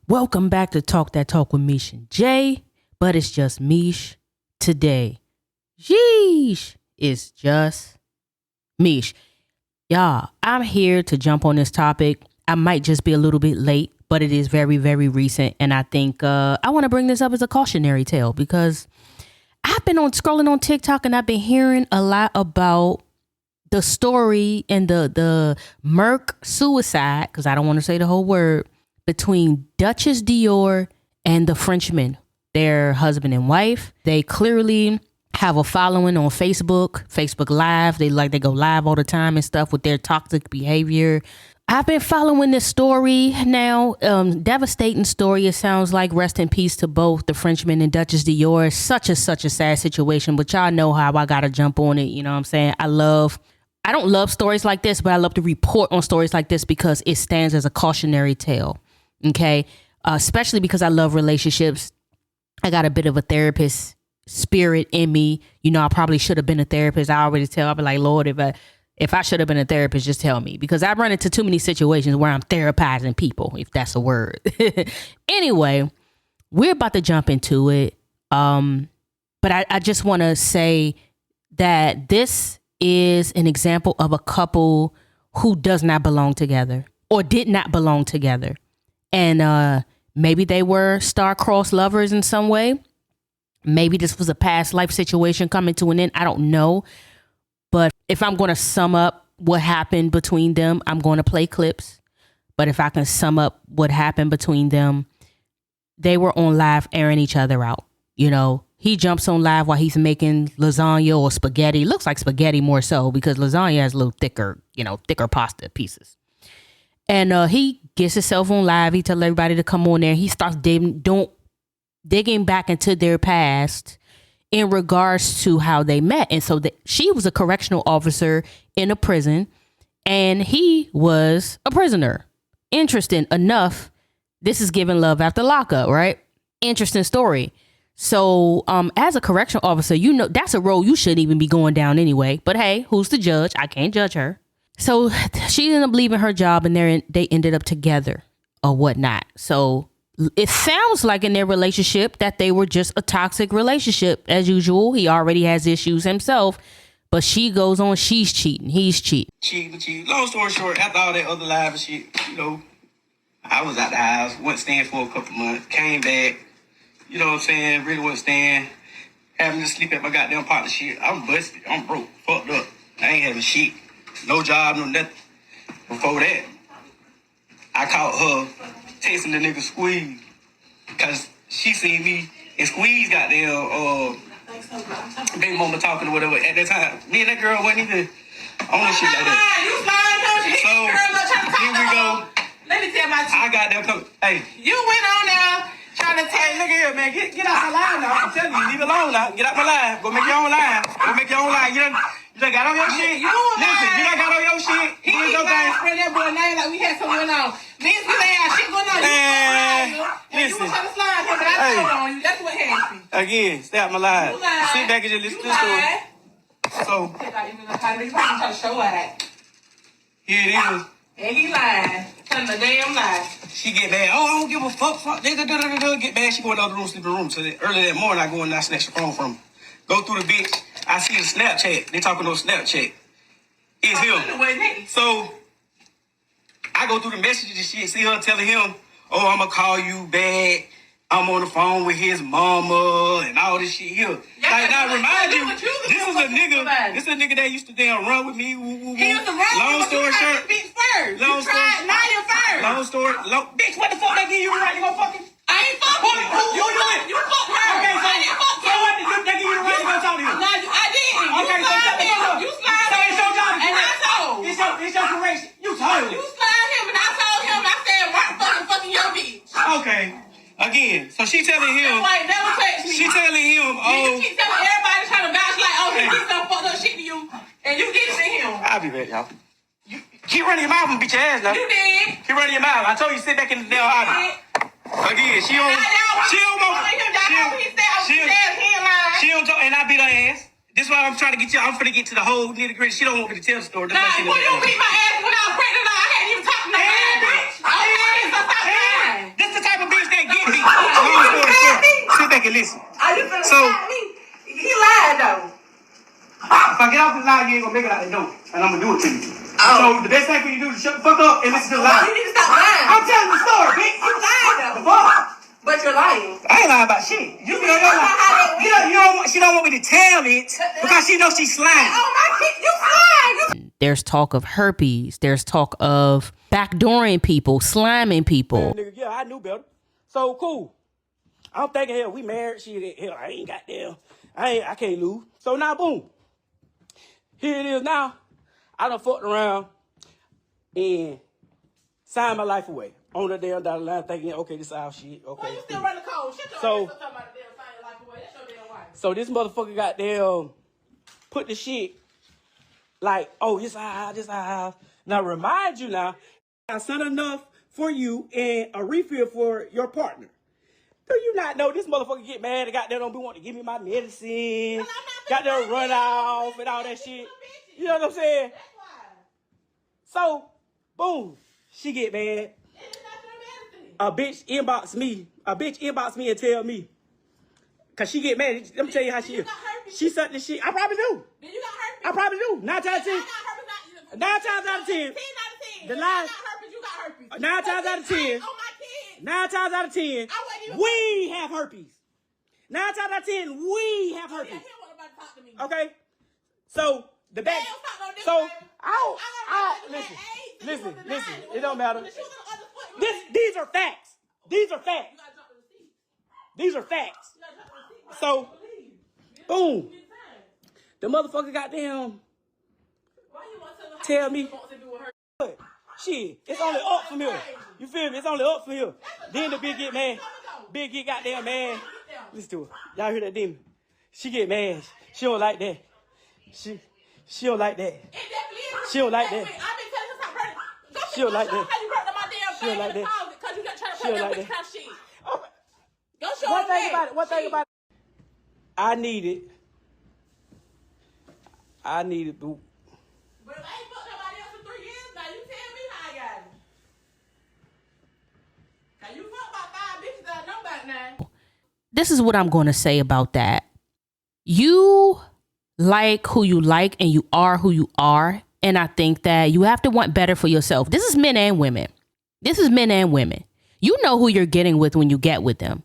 Welcome back to Talk That Talk with Mish and Jay, but it's just Mish today. Sheesh, it's just Mish. Y'all, I'm here to jump on this topic. I might just be a little bit late, but it is very, very recent. And I think I want to bring this up as a cautionary tale because I've been scrolling on TikTok and I've been hearing a lot about the story and the murk suicide, because I don't want to say the whole word, between Dutchess Dior and The Frenchman, their husband and wife. They clearly have a following on Facebook Live. They go live all the time and stuff with their toxic behavior. I've been following this story now. Devastating story. It sounds like rest in peace to both The Frenchman and Dutchess Dior. Such a sad situation, but y'all know how I gotta jump on it. You know what I'm saying? I don't love stories like this, but I love to report on stories like this because it stands as a cautionary tale. Okay. Especially because I love relationships. I got a bit of a therapist spirit in me. You know, I probably should have been a therapist. I already I'll be like, Lord, if I should have been a therapist, just tell me, because I run into too many situations where I'm therapizing people, if that's a word. Anyway, we're about to jump into it. But I just want to say that this is an example of a couple who does not belong together or did not belong together. And maybe they were star-crossed lovers in some way. Maybe this was a past life situation coming to an end. I don't know. But if I'm going to sum up what happened between them, I'm going to play clips. But if I can sum up what happened between them, they were on live airing each other out. You know, he jumps on live while he's making lasagna or spaghetti. Looks like spaghetti more so because lasagna has a little thicker pasta pieces. And he gets himself on live. He tells everybody to come on there. He starts digging back into their past in regards to how they met. And so she was a correctional officer in a prison and he was a prisoner. Interesting enough, this is giving love after lockup, right? Interesting story. So as a correctional officer, you know, that's a role you shouldn't even be going down anyway. But hey, who's the judge? I can't judge her. So she ended up leaving her job and they ended up together or whatnot. So it sounds like in their relationship that they were just a toxic relationship as usual. He already has issues himself, but she goes on, she's cheating, he's cheating. Cheating. Long story short, after all that other live and shit, you know, I was at the house, went staying for a couple months, came back, you know what I'm saying, really wasn't staying, having to sleep at my goddamn partner shit. I'm busted, I'm broke, fucked up, I ain't having shit. No job, no nothing. Before that, I caught her texting the nigga Squeeze. Because she seen me and Squeeze got there, baby mama talking or whatever. At that time, me and that girl wasn't even on that shit like that. You lying, don't you? So, here we go. Let me tell my I got that come. Hey. You went on now trying to tell. Hey, look here, man. Get out my line now. I'm telling you, leave it alone now. Get out my line. Go make your own line. You done got on your shit. Listen, you done got on your shit. He keep lying, spread that boy name like we had something going on. Means we ain't have shit going on. Listen. You was trying to slide him, but I told on you. That's what happened. Again, stay out my line. Sit back and just listen to the story. So. You trying to show that. Here it is. And he lied. Telling the damn lie. She get mad. Oh, I don't give a fuck. Get mad. She go in the other room, sleeping room. So early that morning, I go in and I snatch the phone from her. Go through the bitch. I see the Snapchat. They talking on Snapchat. It's him. So I go through the messages and shit. See her telling him, "Oh, I'ma call you back. I'm on the phone with his mama and all this shit here." Like, now remind you, this is a nigga that used to damn run with me. He used to run long with story short. Bitch first. Long you tried Naya first. Long story. Bitch, what the fuck they give you the right to go fucking? I ain't fucking you. You fucked her. Okay, so I didn't fuck so what did they give you the right to go talk to him? No, I didn't. Okay, You slide him. So it's your job. And I told. It's your correction. You told him. You slide him and I told him. I said, Mark fucking your bitch. Okay. Again, so she telling him. That's why he never text me. She telling him, You keep telling everybody trying to vouch like, oh, he did some fucked up shit to you. And you did it to him. I'll be back, y'all. You keep running your mouth and beat your ass now. You did. Keep running your mouth. I told you sit back in the damn office. Again, she don't talk, and I beat her ass. This is why I'm trying to get you. I'm finna get to the whole nitty gritty. She don't want me to tell the story. Nah, when you beat my ass when I was pregnant, I hadn't even talked to no bitch. This the type of bitch take and listen. Are you finna So- lie me? He lied though. If I get off this lie, you ain't gonna make it out the door. And I'm gonna do it to you. Oh. So the best thing for you to do is shut the fuck up and listen to the lie. You need to stop lying. I'm telling the story, bitch. You lied The though. fuck? But you're lying. I ain't lying about shit. You know, she don't want me to tell it because she knows she's slimy. Oh my kid, you lying. There's talk of herpes. There's talk of backdooring people, sliming people. Nigga, yeah, I knew better. So cool. I'm thinking, hell, we married. Hell, I ain't goddamn. I can't lose. So now, boom. Here it is now. I done fucked around and signed my life away. On the damn dollar line thinking, okay, this is our shit. Okay. Well, you still running cold. Shut your So- ass up talking about the damn sign your life away. That's your damn wife. So this motherfucker goddamn put the shit like, oh, this our house, this our house. Now remind you now, I sent enough for you and a refill for your partner. Do you not know this motherfucker get mad and goddamn don't be wanting to give me my medicine, goddamn run off and all that shit. You know what I'm saying? That's why. So, boom, she get mad. It's not your medicine. A bitch inbox me and tell me. Cause she get mad. Let me tell you how she You is. got herpes? She sucked this shit. I probably do. Then you got herpes. I probably do. 9 times out of 10. I got herpes. 9 times out of 10. 10 out of 10. The If lie- I got herpes, you got herpes. 9 times out of 10. On my kids. 9 times out of 10. I wasn't even- We have herpes. 9 times out of 10. We have Yeah, herpes. he don't want nobody to talk to me. Okay. So the back. Hey, don't talk no So different, baby. I got listen. AIDS. Listen. You Listen. was It don't matter. When the shoe was on the other foot, These are facts. These are you facts. gotta drop the receipt. These are facts. You gotta drop the receipt. So, Leave. boom. Get time. The motherfucker goddamn Why you want to Tell me. wants to do with her? what? Shit. It's only up from here. You feel me? It's only up from here. Then the bitch get mad. Bitch get goddamn mad. Listen to her. Y'all hear that demon? She get mad. She don't like that. She don't like that. It definitely is. She don't like that. I've been telling her stop burning. Go She don't like show that. how you burnt up my damn She don't thing like in the that. closet because you got trying to She put don't that like bitch that. kind of shit. Oh, Go show One her thing that. about it. One thing Shit. about it. I needed boo. But if I ain't fucked nobody else for 3 years, now you tell me how I got it. Now you fucked about 5 bitches that I know about now. This is what I'm going to say about that. You like who you like and you are who you are. And I think that you have to want better for yourself. This is men and women. This is men and women. You know who you're getting with when you get with them.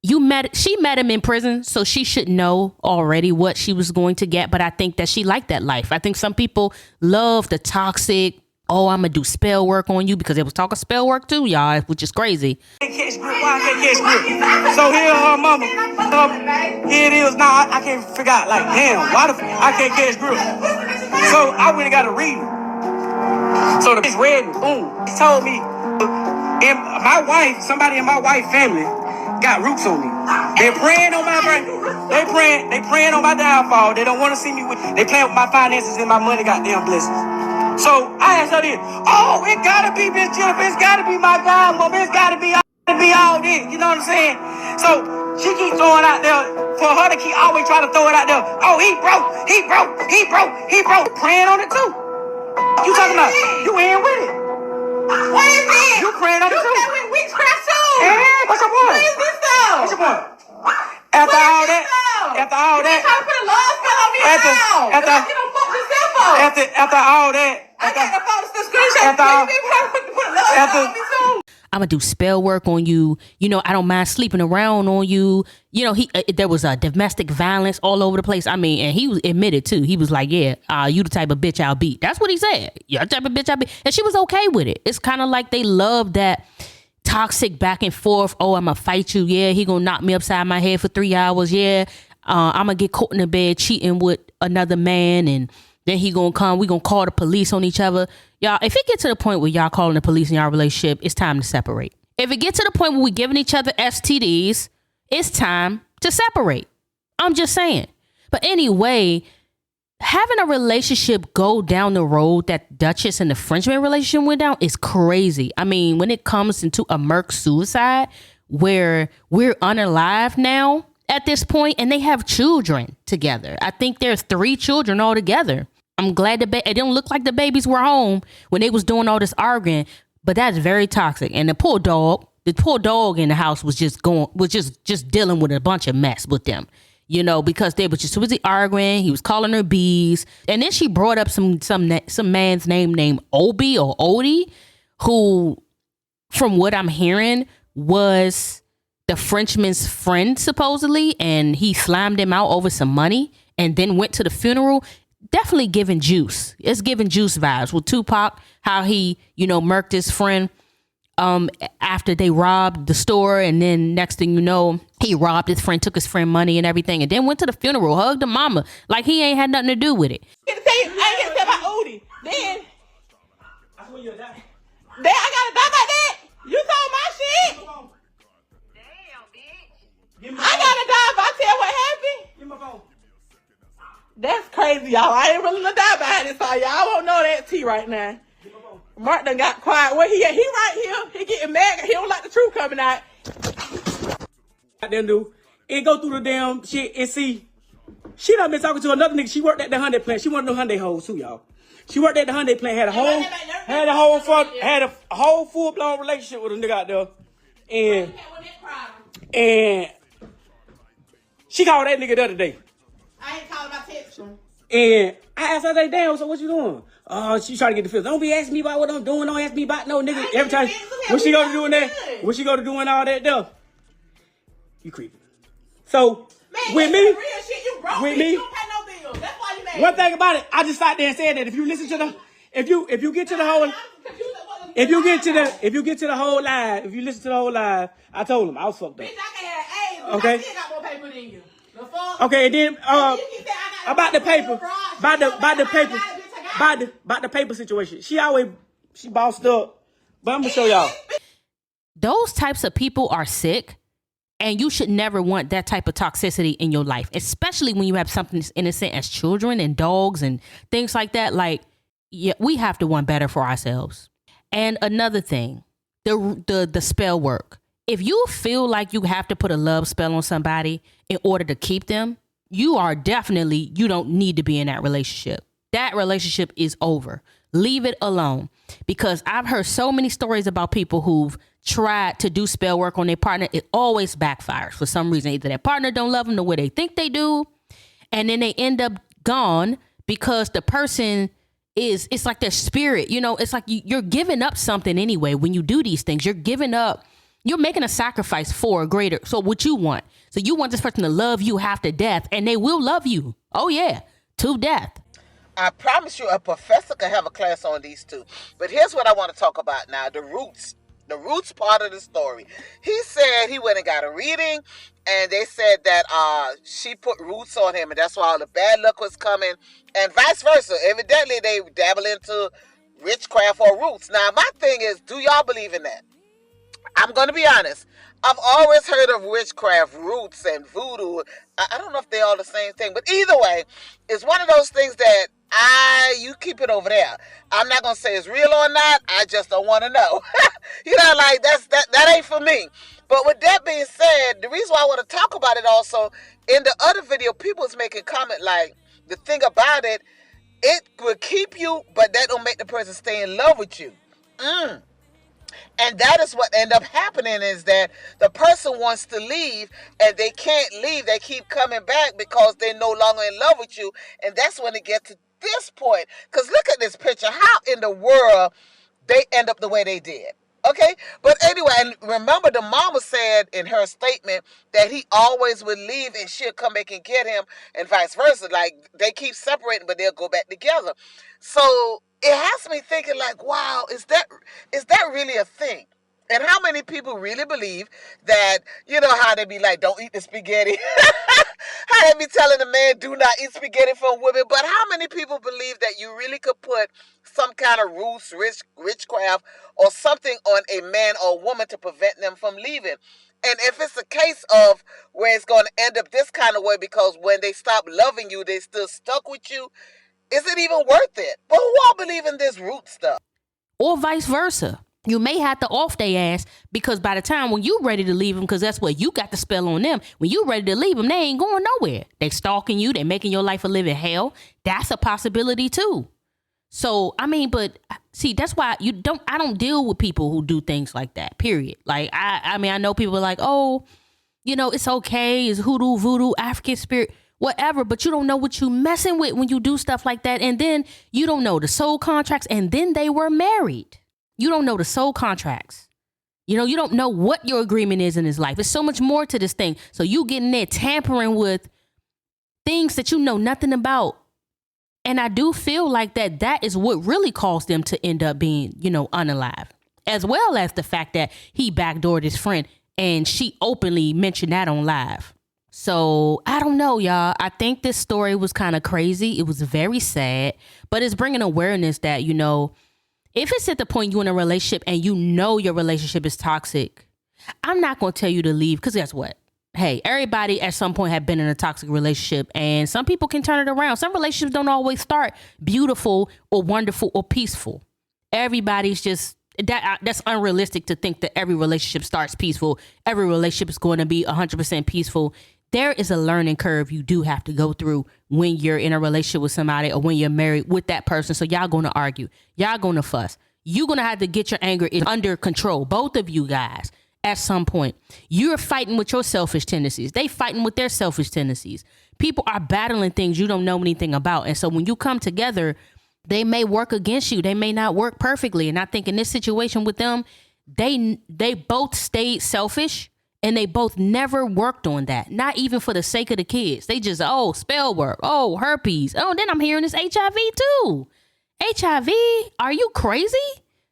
She met him in prison, so she should know already what she was going to get. But I think that she liked that life. I think some people love the toxic, oh, I'm going to do spell work on you, because it was talking spell work too, y'all, which is crazy. Why I can't catch grip? So here her mama, here it is now. I can't figure out like, damn, why I can't catch grip? So I went and got a reading. So the bitch read me, boom. She told me, and my wife, somebody in my wife's family got roots on me. They're praying on my brain. They praying on my downfall. They don't want to see me with. They playing with my finances and my money, goddamn blessings. So I asked her this. Oh, it gotta be Miss Jennifer. It's gotta be my godmother. It's gotta be all this. You know what I'm saying? So she keeps throwing out there for her to keep always trying to throw it out there. Oh, he broke. Praying on it too. You talking about? You in with it? What is it? You praying on it You too? said we witchcraft too. Yeah, what's your point? What is this though? What's your point? After all that, after all You trying that, to put a love spell on me After- now. after- You don't fuck yourself up. after all that, I got the photos, the screenshot. After all- You trying to put a love spell on me too. I'm gonna do spell work on you. You know, I don't mind sleeping around on you. You know, there was a domestic violence all over the place. I mean, and he was admitted too. He was like, yeah, you the type of bitch I'll beat. That's what he said. You're the type of bitch I'll beat. And she was okay with it. It's kind of like they love that toxic back and forth. Oh, I'm gonna fight you. Yeah, he gonna knock me upside my head for 3 hours. Yeah, I'm gonna get caught in the bed cheating with another man, and then he gonna come. We gonna call the police on each other. Y'all, if it gets to the point where y'all calling the police in y'all relationship, it's time to separate. If it gets to the point where we giving each other STDs, it's time to separate. I'm just saying. But anyway, having a relationship go down the road that Dutchess and the Frenchman relationship went down is crazy. I mean, when it comes into a Merc suicide where we're unalive now at this point and they have children together. I think there's 3 children altogether. I'm glad it didn't look like the babies were home when they was doing all this arguing, but that's very toxic. And the poor dog, the poor dog in the house was just dealing with a bunch of mess with them. Because they was just busy arguing. He was calling her bees. And then she brought up some man's name named Obi or Odie, who, from what I'm hearing, was the Frenchman's friend, supposedly. And he slammed him out over some money and then went to the funeral. Definitely giving juice. It's giving juice vibes with Tupac, how he, murked his friend after they robbed the store, and then next thing you know, he robbed his friend, took his friend money and everything, and then went to the funeral, hugged the mama like he ain't had nothing to do with it. I ain't get to say about Odie. Then I swear you'll die. then I gotta die like that. You told my shit. Damn, bitch. Give me my I phone. gotta die if I tell what happened. Give me my phone. That's crazy, y'all. I ain't really gonna die behind this, all y'all won't know that tea right now. Give me my phone. Mark done got quiet. Where he at? He right here. He getting mad. He don't like the truth coming out. Goddamn dude. And go through the damn shit and see. She done been talking to another nigga. She worked at the Hyundai plant. She one of them Hyundai hoes too, y'all. She worked at the Hyundai plant. Had a whole full blown relationship with a nigga out there. And she called that nigga the other day. I ain't calling my text him. And I asked her, like, damn, so what you doing? She trying to get the feels. Don't be asking me about what I'm doing. Don't ask me about no nigga. Every time, what she go to doing that? What she go to doing all that though? You creepy. So, Man, with you me, real shit. You broke. with bitch. me, You don't pay no bills. That's why you mad. one thing about it, I just sat there and said that if you listen to the, if you get to the whole, if you get to the whole live, if you listen to the whole live, I told him I was fucked up. Bitch, I can have AIDS. Okay. I still got more paper than you. The fuck? Okay, and then about the paper, about the paper situation. She bossed up, but I'm gonna show y'all. Those types of people are sick, and you should never want that type of toxicity in your life, especially when you have something as innocent as children and dogs and things like that. Like, yeah, we have to want better for ourselves. And another thing, the spell work. If you feel like you have to put a love spell on somebody in order to keep them, you don't need to be in that relationship. That relationship is over. Leave it alone. Because I've heard so many stories about people who've tried to do spell work on their partner. It always backfires for some reason. Either their partner don't love them the way they think they do, and then they end up gone because the person it's like their spirit. It's like you're giving up something anyway. When you do these things, you're making a sacrifice for a greater. So what you want? So you want this person to love you half to death, and they will love you. Oh yeah, to death. I promise you a professor could have a class on these two. But here's what I want to talk about now, the roots. The roots part of the story. He said he went and got a reading, and they said that she put roots on him, and that's why all the bad luck was coming, and vice versa. Evidently, they dabble into witchcraft or roots. Now, my thing is, do y'all believe in that? I'm going to be honest. I've always heard of witchcraft, roots, and voodoo. I don't know if they're all the same thing, but either way, it's one of those things that you keep it over there. I'm not going to say it's real or not. I just don't want to know. Like that ain't for me. But with that being said, the reason why I want to talk about it also, in the other video, people was making comment like, the thing about it, it will keep you, but that don't make the person stay in love with you. And that is what end up happening, is that the person wants to leave and they can't leave. They keep coming back because they're no longer in love with you. And that's when it gets to this point. Because look at this picture. How in the world they end up the way they did? Okay? But anyway, and remember the mama said in her statement that he always would leave and she'll come back and get him, and vice versa. Like, they keep separating, but they'll go back together. So it has me thinking like, wow, is that really a thing? And how many people really believe that, how they be like, don't eat the spaghetti. How they be telling the man, do not eat spaghetti from women. But how many people believe that you really could put some kind of roots, witchcraft, or something on a man or woman to prevent them from leaving? And if it's a case of where it's going to end up this kind of way because when they stop loving you, they still stuck with you, is it even worth it? But who all believe in this root stuff? Or vice versa. You may have to off their ass because by the time when you ready to leave them, because that's what you got the spell on them, when you ready to leave them, they ain't going nowhere. They stalking you. They making your life a living hell. That's a possibility too. So, I mean, but see, that's why I don't deal with people who do things like that, period. Like, I mean, I know people are like, oh, it's okay. It's hoodoo, voodoo, African spirit, whatever. But you don't know what you messing with when you do stuff like that. And then you don't know the soul contracts. And then they were married. You don't know the soul contracts. You don't know what your agreement is in his life. There's so much more to this thing. So you getting there tampering with things that you know nothing about. And I do feel like that is what really caused them to end up being, unalive. As well as the fact that he backdoored his friend and she openly mentioned that on live. So I don't know, y'all. I think this story was kind of crazy. It was very sad, but it's bringing awareness that, if it's at the point you're in a relationship and your relationship is toxic, I'm not going to tell you to leave, because guess what? Hey, everybody at some point have been in a toxic relationship, and some people can turn it around. Some relationships don't always start beautiful or wonderful or peaceful. Everybody's just, that's unrealistic to think that every relationship starts peaceful. Every relationship is going to be 100% peaceful. There is a learning curve you do have to go through when you're in a relationship with somebody or when you're married with that person. So y'all going to argue. Y'all going to fuss. You're going to have to get your anger under control. Both of you guys. At some point, you're fighting with your selfish tendencies. They fighting with their selfish tendencies. People are battling things you don't know anything about. And so when you come together, they may work against you. They may not work perfectly. And I think in this situation with them, they both stayed selfish and they both never worked on that. Not even for the sake of the kids. They just, spell work. Oh, herpes. Oh, then I'm hearing this HIV too. HIV? Are you crazy?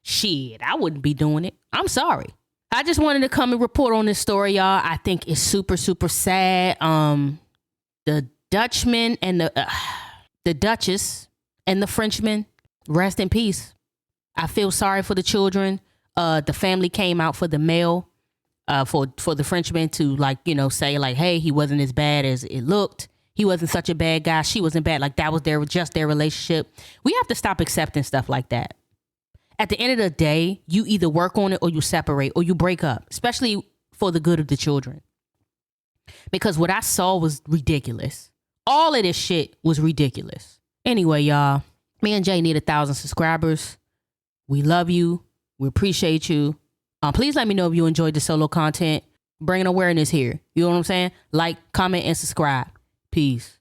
Shit, I wouldn't be doing it. I'm sorry. I just wanted to come and report on this story, y'all. I think it's super, super sad. The Dutchman and the Dutchess and the Frenchman, rest in peace. I feel sorry for the children. The family came out for the male, for the Frenchman to say hey, he wasn't as bad as it looked. He wasn't such a bad guy. She wasn't bad. Like that was just their relationship. We have to stop accepting stuff like that. At the end of the day, you either work on it or you separate or you break up, especially for the good of the children. Because what I saw was ridiculous. All of this shit was ridiculous. Anyway, y'all, me and Jay need 1,000 subscribers. We love you. We appreciate you. Please let me know if you enjoyed the solo content. Bringing awareness here. You know what I'm saying? Like, comment, and subscribe. Peace.